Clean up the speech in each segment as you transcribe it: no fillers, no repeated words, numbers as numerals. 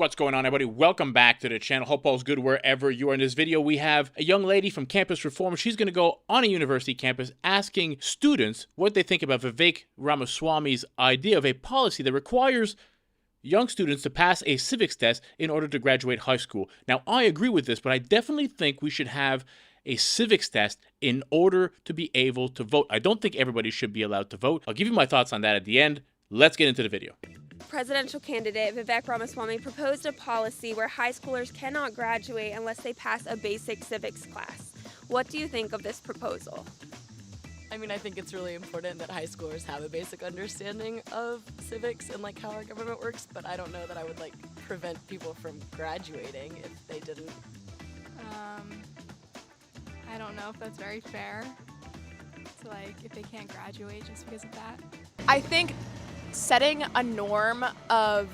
What's going on, everybody? Welcome back to the channel. Hope all's good wherever you are. In this video, we have a young lady from Campus Reform. She's going to go on a university campus asking students what they think about Vivek Ramaswamy's idea of a policy that requires young students to pass a civics test in order to graduate high school. Now, I agree with this, but I definitely think we should have a civics test in order to be able to vote. I don't think everybody should be allowed to vote. I'll give you my thoughts on that at the end. Let's get into the video. Presidential candidate Vivek Ramaswamy proposed a policy where high schoolers cannot graduate unless they pass a basic civics class. What do you think of this proposal? I mean, I think it's really important that high schoolers have a basic understanding of civics and like how our government works, but I don't know that I would like prevent people from graduating if they didn't. I don't know if that's very fair to like if they can't graduate just because of that. I think setting a norm of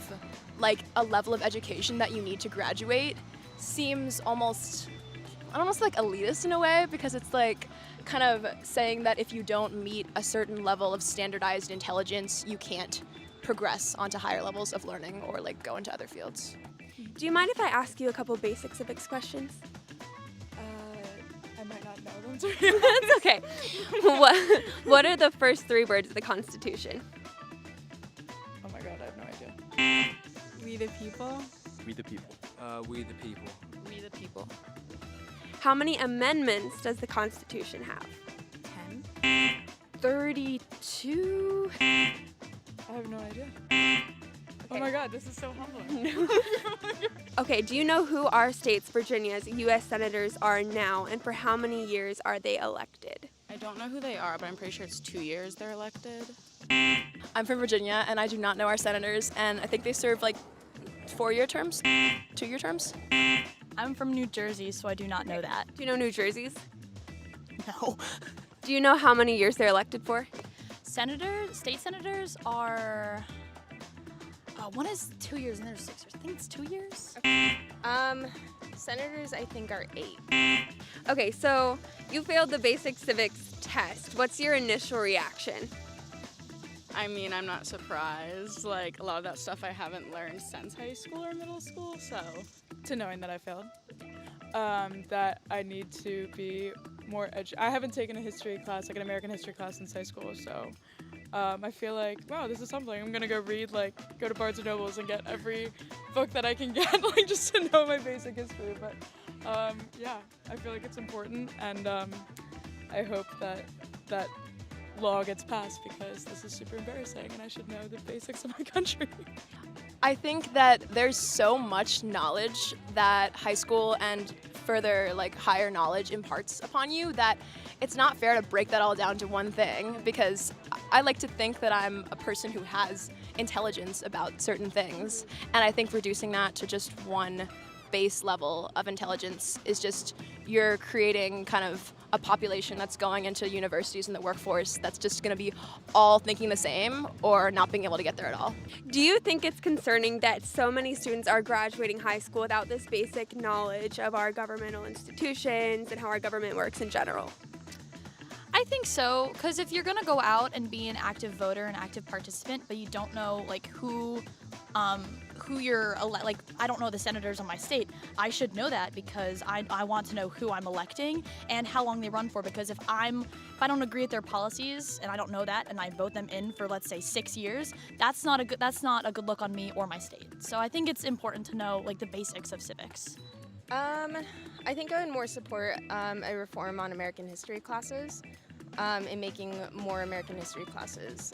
like a level of education that you need to graduate seems almost like elitist in a way, because it's like kind of saying that if you don't meet a certain level of standardized intelligence, you can't progress onto higher levels of learning or like go into other fields. Do you mind if I ask you a couple basic civics questions? I might not know them. That's okay. What are the first three words of the Constitution? Oh my god, I have no idea. We the people. We the people. We the people. We the people. How many amendments does the Constitution have? 10. 32. I have no idea. Oh my god, this is so humbling. Okay, do you know who our state's Virginia's U.S. senators are now, and for how many years are they elected? I don't know who they are, but I'm pretty sure it's 2 years they're elected. I'm from Virginia and I do not know our senators, and I think they serve like 4-year terms, 2-year terms. I'm from New Jersey, so I do not know that. Do you know New Jersey's? No. Do you know how many years they're elected for? State senators are, one is 2 years and there's 6 years. I think it's 2 years. Senators I think are 8. Okay, so you failed the basic civics test. What's your initial reaction? I mean, I'm not surprised. Like, a lot of that stuff I haven't learned since high school or middle school, so. To knowing that I failed. That I need to be more I haven't taken a history class, like an American history class since high school, so I feel like, wow, this is something. I'm gonna go read, go to Barnes & Nobles and get every book that I can get, just to know my basic history. But yeah, I feel like it's important, and I hope that law gets passed, because this is super embarrassing and I should know the basics of my country. I think that there's so much knowledge that high school and further higher knowledge imparts upon you that it's not fair to break that all down to one thing, because I like to think that I'm a person who has intelligence about certain things, and I think reducing that to just one base level of intelligence is just, you're creating kind of a population that's going into universities and the workforce that's just going to be all thinking the same or not being able to get there at all. Do you think it's concerning that so many students are graduating high school without this basic knowledge of our governmental institutions and how our government works in general? I think so, because if you're going to go out and be an active voter, an active participant, but you don't know who you're I don't know the senators on my state, I should know that, because I want to know who I'm electing and how long they run for, because if I don't agree with their policies and I don't know that and I vote them in for, let's say, 6 years, that's not a good look on me or my state. So I think it's important to know the basics of civics. I think I would more support a reform on American history classes, and making more American history classes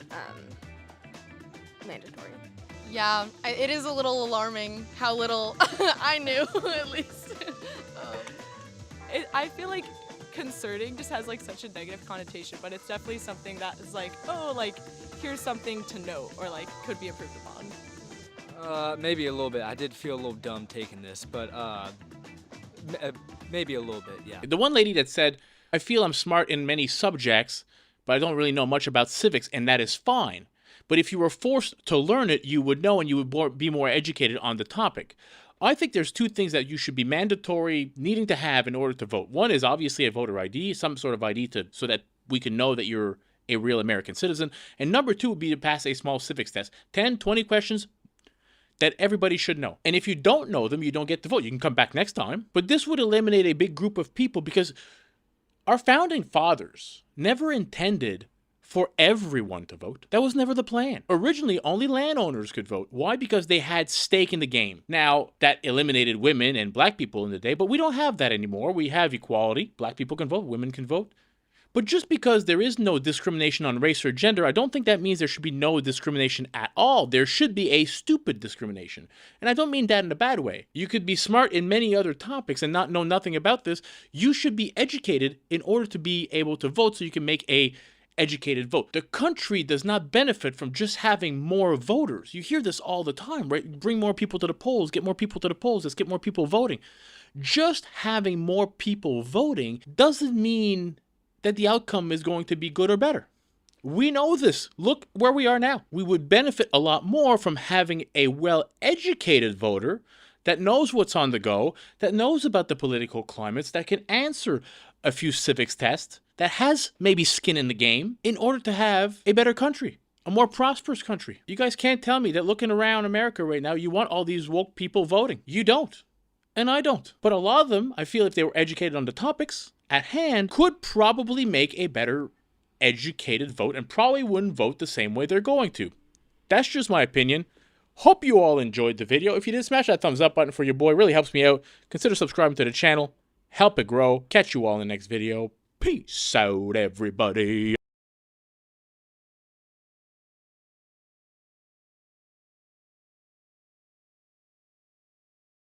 mandatory. Yeah, it is a little alarming how little I knew, at least. I feel like concerning just has such a negative connotation, but it's definitely something that is here's something to note, or could be improved upon. Maybe a little bit. I did feel a little dumb taking this, but maybe a little bit, yeah. The one lady that said, I feel I'm smart in many subjects, but I don't really know much about civics, and that is fine. But if you were forced to learn it, you would know and you would be more educated on the topic. I think there's two things that you should be mandatory needing to have in order to vote. One is obviously a voter ID, some sort of ID so that we can know that you're a real American citizen. And number two would be to pass a small civics test. 10, 20 questions. that everybody should know. And if you don't know them, you don't get to vote. You can come back next time. But this would eliminate a big group of people because our founding fathers never intended for everyone to vote. That was never the plan. Originally, only landowners could vote. Why? Because they had stake in the game. Now, that eliminated women and black people in the day, but we don't have that anymore. We have equality. Black people can vote. Women can vote. But just because there is no discrimination on race or gender, I don't think that means there should be no discrimination at all. There should be a stupid discrimination. And I don't mean that in a bad way. You could be smart in many other topics and not know nothing about this. You should be educated in order to be able to vote so you can make a educated vote. The country does not benefit from just having more voters. You hear this all the time, right? Bring more people to the polls, get more people to the polls, let's get more people voting. Just having more people voting doesn't mean that the outcome is going to be good or better. We know this. Look where we are now. We would benefit a lot more from having a well-educated voter that knows what's on the go, that knows about the political climates, that can answer a few civics tests, that has maybe skin in the game in order to have a better country, a more prosperous country. You guys can't tell me that looking around America right now, you want all these woke people voting. You don't. And I don't. But a lot of them, I feel if they were educated on the topics at hand, could probably make a better educated vote and probably wouldn't vote the same way they're going to. That's just my opinion. Hope you all enjoyed the video. If you did, smash that thumbs up button for your boy. It really helps me out. Consider subscribing to the channel. Help it grow. Catch you all in the next video. Peace out, everybody.